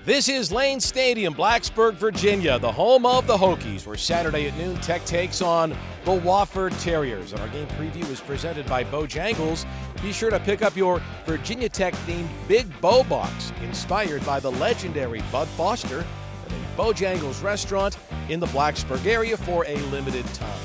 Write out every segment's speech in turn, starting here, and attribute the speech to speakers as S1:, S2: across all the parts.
S1: This is Lane Stadium, Blacksburg, Virginia, the home of the Hokies, where Saturday at noon Tech takes on the Wofford Terriers. And our game preview is presented by Bojangles. Be sure to pick up your Virginia Tech-themed Big Bow Box, inspired by the legendary Bud Foster, at a Bojangles restaurant in the Blacksburg area for a limited time.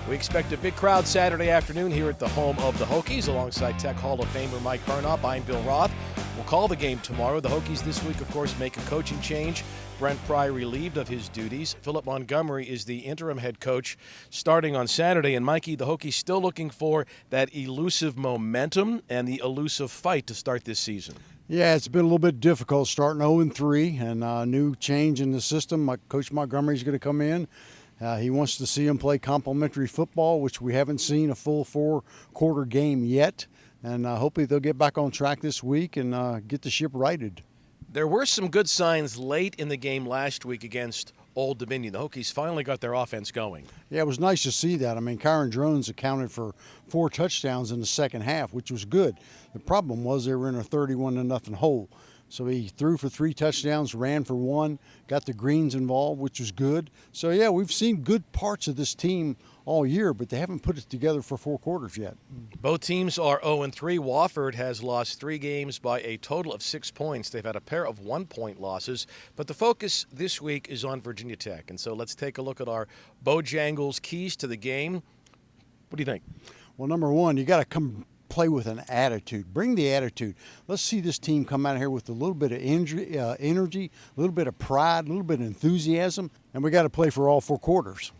S1: We expect a big crowd Saturday afternoon here at the home of the Hokies. Alongside Tech Hall of Famer Mike Harnop, I'm Bill Roth. We'll call the game tomorrow. The Hokies this week, of course, make a coaching change. Brent Pry relieved of his duties. Philip Montgomery is the interim head coach starting on Saturday. And Mikey, the Hokies still looking for that elusive momentum and the elusive fight to start this season.
S2: Yeah, it's been a little bit difficult starting 0-3 and a new change in the system. Coach Montgomery's going to come in. He wants to see them play complementary football, which we haven't seen a full four-quarter game yet. And hopefully they'll get back on track this week and get the ship righted.
S1: There were some good signs late in the game last week against Old Dominion. The Hokies finally got their offense going.
S2: Yeah, it was nice to see that. I mean, Kyron Drones accounted for 4 touchdowns in the second half, which was good. The problem was they were in a 31-0 hole. So he threw for 3 touchdowns, ran for 1, got the greens involved, which was good. So, yeah, we've seen good parts of this team all year, but they haven't put it together for 4 quarters yet.
S1: Both teams are 0-3. Wofford has lost 3 games by a total of 6 points. They've had a pair of 1-point losses, but the focus this week is on Virginia Tech. And so let's take a look at our Bojangles keys to the game. What do you think?
S2: Well, number one, you got to come play with an attitude. Bring the attitude. Let's see this team come out here with a little bit of energy, a little bit of pride, a little bit of enthusiasm, and we got to play for all 4 quarters.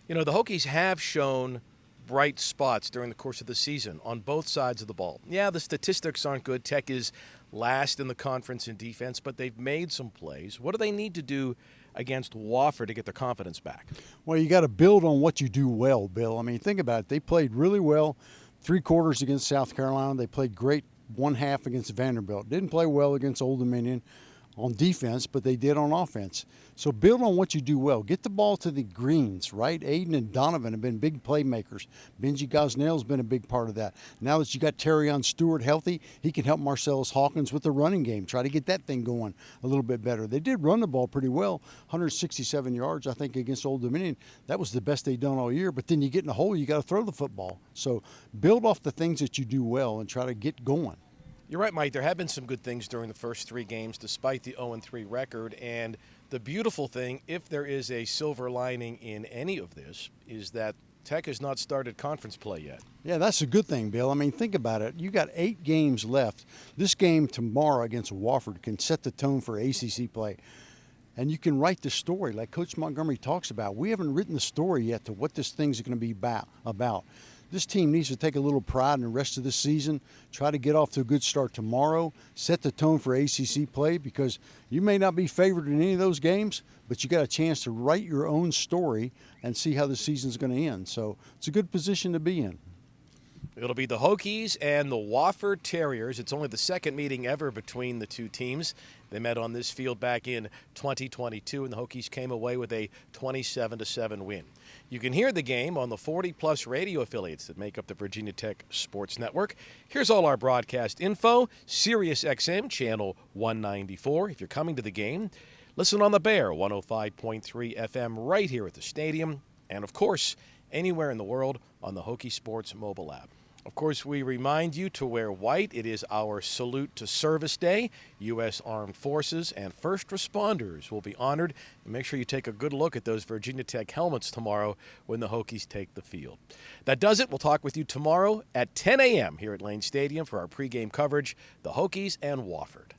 S1: You know, the Hokies have shown bright spots during the course of the season on both sides of the ball. Yeah, the statistics aren't good. Tech is last in the conference in defense, but they've made some plays. What do they need to do against Wofford to get their confidence back?
S2: Well, you got to build on what you do well, Bill. I mean, think about it. They played really well 3 quarters against South Carolina. They played great 1 half against Vanderbilt. Didn't play well against Old Dominion on defense, but they did on offense. So build on what you do well. Get the ball to the greens, right? Aiden and Donovan have been big playmakers. Benji Gosnell's been a big part of that. Now that you got Terrion Stewart healthy, he can help Marcellus Hawkins with the running game. Try to get that thing going a little bit better. They did run the ball pretty well, 167 yards, I think, against Old Dominion. That was the best they've done all year. But then you get in a hole, you got to throw the football. So build off the things that you do well and try to get going.
S1: You're right, Mike. There have been some good things during the first 3 games, despite the 0-3 record. And the beautiful thing, if there is a silver lining in any of this, is that Tech has not started conference play yet.
S2: Yeah, that's a good thing, Bill. I mean, think about it. You got 8 games left. This game tomorrow against Wofford can set the tone for ACC play. And you can write the story like Coach Montgomery talks about. We haven't written the story yet to what this thing's going to be about. This team needs to take a little pride in the rest of the season, try to get off to a good start tomorrow, set the tone for ACC play, because you may not be favored in any of those games, but you got a chance to write your own story and see how the season's going to end. So it's a good position to be in.
S1: It'll be the Hokies and the Wofford Terriers. It's only the second meeting ever between the 2 teams. They met on this field back in 2022, and the Hokies came away with a 27-7 win. You can hear the game on the 40-plus radio affiliates that make up the Virginia Tech Sports Network. Here's all our broadcast info. Sirius XM, channel 194. If you're coming to the game, listen on the Bear, 105.3 FM, right here at the stadium. And, of course, anywhere in the world on the Hokie Sports mobile app. Of course, we remind you to wear white. It is our Salute to Service Day. U.S. Armed Forces and first responders will be honored. And make sure you take a good look at those Virginia Tech helmets tomorrow when the Hokies take the field. That does it. We'll talk with you tomorrow at 10 a.m. here at Lane Stadium for our pregame coverage, the Hokies and Wofford.